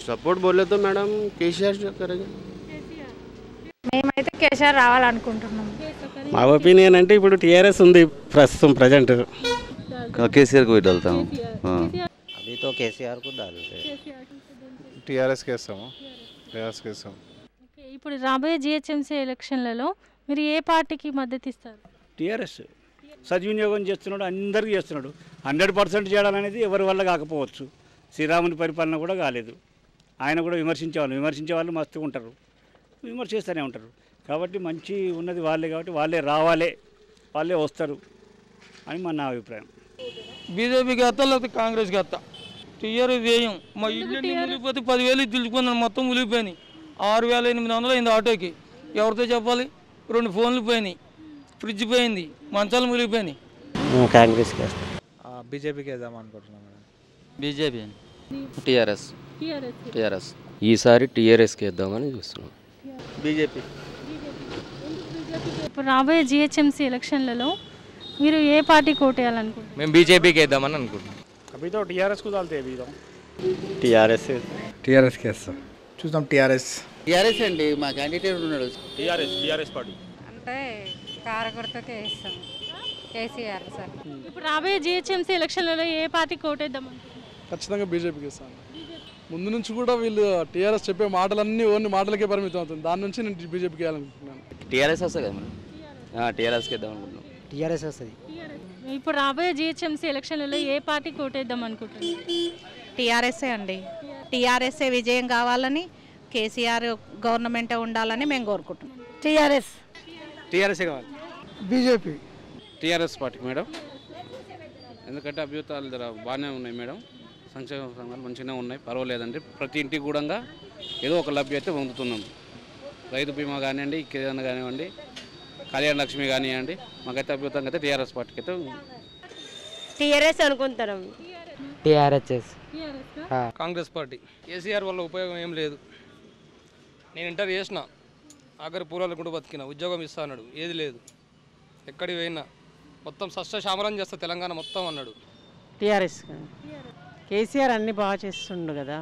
Support बोले तो madam KCR जो करेंगे। మేమైతే కేసీఆర్ రావాలనుకుంటున్నాం. మా ఒపీనియన్ అంటే ఇప్పుడు టీఆర్ఎస్ ఉంది ప్రస్తుతం ప్రజెంట్. केसीआर को ही डालता हूँ। అవి తో కేసీఆర్ కు डालते టీఆర్ఎస్కి వేస్తాము. టీఆర్ఎస్కి వేస్తాము. ఓకే, ఇప్పుడు రాబోయే జిహెచ్ఎంసీ ఎలక్షన్లలో మీరు ఏ పార్టీకి మద్దతు ఇస్తారు? టీఆర్ఎస్ సద్వినియోగం చేస్తున్నాడు, అందరికీ చేస్తున్నాడు. 100% చేయడం అనేది ఎవరి వల్ల కాకపోవచ్చు. శ్రీరాముని పరిపాలన కూడా కాలేదు. ఆయన కూడా విమర్శించే వాళ్ళు మస్తుగా ఉంటారు, విమర్శిస్తూనే ఉంటారు. కాబట్టి మంచి ఉన్నది వాళ్ళే, కాబట్టి వాళ్ళే రావాలి, వాళ్ళే వస్తారు అని నా అభిప్రాయం. బీజేపీకి వేస్తా లేకపోతే కాంగ్రెస్కి వేస్తా. టీఆర్ఎస్ వేయం. మా ఇల్లు మునిగిపోతే 10,000 తెలుసుకున్నాను, మొత్తం మునిగిపోయినాయి. 6,800 అయింది ఆటోకి. ఎవరితో చెప్పాలి? 2 ఫోన్లు పోయినాయి, ఫ్రిడ్జ్ పోయింది, మంచాలు మునిగిపోయినాయి. కాంగ్రెస్కి వేస్తాం. బీజేపీకి వేద్దాం అనుకుంటున్నాం మేడం. బీజేపీ టీఆర్ఎస్ ఈసారి టీఆర్ఎస్కి వేద్దామని చూస్తున్నాం. బీజేపీ. ఇప్పుడు రాబోయే జిహెచ్ఎంసీ ఎలక్షన్లలో మీరు ఏ పార్టీకి ఓటేయాలనుకుంటున్నారు? మేము బీజేపీకి వేద్దామని అనుకుంటున్నాం. అవి తో టీఆర్ఎస్ కు डालते हैं अभी టీఆర్ఎస్కి వేస్తాం. చూద్దాం. టీఆర్ఎస్ అండి మా క్యాండిడేట్ ఉన్నాడు. టీఆర్ఎస్ పార్టీ అంటే కారగుర్తకే ఇస్తాం. కేసీఆర్ సార్. ఇప్పుడు రాబోయే జిహెచ్ఎంసీ ఎలక్షన్లలో ఏ పార్టీకి ఓటేద్దాం అనుకుంటున్నారు? ఖచ్చితంగా బీజేపీకి ఇస్తాను. ముందు నుంచి కూడా వీళ్ళు టీఆర్ఎస్ చెప్పే మాటలన్నీ ఓన్లీ మాటలకే పరిమితం అవుతుంది. దాని నుంచి నేను బీజేపీకి వేయాలనుకుంటున్నాను. టీఆర్ఎస్ వస్తుంది కదా మనం, టీఆర్ఎస్కి వేద్దాం అనుకుంటున్నాం. టీఆర్ఎస్ వస్తుంది. ఇప్పుడు రాబోయే జిహెచ్ఎంసీ ఎలక్షన్లలో ఏ పార్టీకి ఓటేద్దాం అనుకుంటున్నారు? టీఆర్ఎస్ఏ అండి. టీఆర్ఎస్ఏ విజయం కావాలని, కేసీఆర్ గవర్నమెంటే ఉండాలని మేము కోరుకుంటున్నాం. టీఆర్ఎస్ కావాలి. బీజేపీ. టీఆర్ఎస్ పార్టీకి మేడం, ఎందుకంటే అభ్యుతాలు బాగానే ఉన్నాయి మేడం. సంక్షేమ సంఘాలు మంచిగానే ఉన్నాయి, పర్వాలేదండి. ప్రతి ఇంటికి కూడా ఏదో ఒక లబ్ధి అయితే పొందుతున్నాం. రైతు బీమా కానివ్వండి, కిరాణా కానివ్వండి, కళ్యాణ లక్ష్మి కానివ్వండి, మాకైతే అభ్యుతంగా అయితే టీఆర్ఎస్ పార్టీకి అయితే టీఆర్ఎస్ అనుకుంటున్నాం. కాంగ్రెస్ పార్టీ. కేసీఆర్ వల్ల ఉపయోగం ఏం లేదు. నేను ఇంటర్ చేసిన, ఆఖరి పూర్వాలు కూడా బతికిన, ఉద్యోగం ఇస్తా అన్నాడు, ఏది లేదు. ఎక్కడికి పోయినా మొత్తం సస్యశ్యామలం చేస్తా తెలంగాణ మొత్తం అన్నాడు. టీఆర్ఎస్. కేసీఆర్ అన్ని బాగా చేస్తుండు కదా.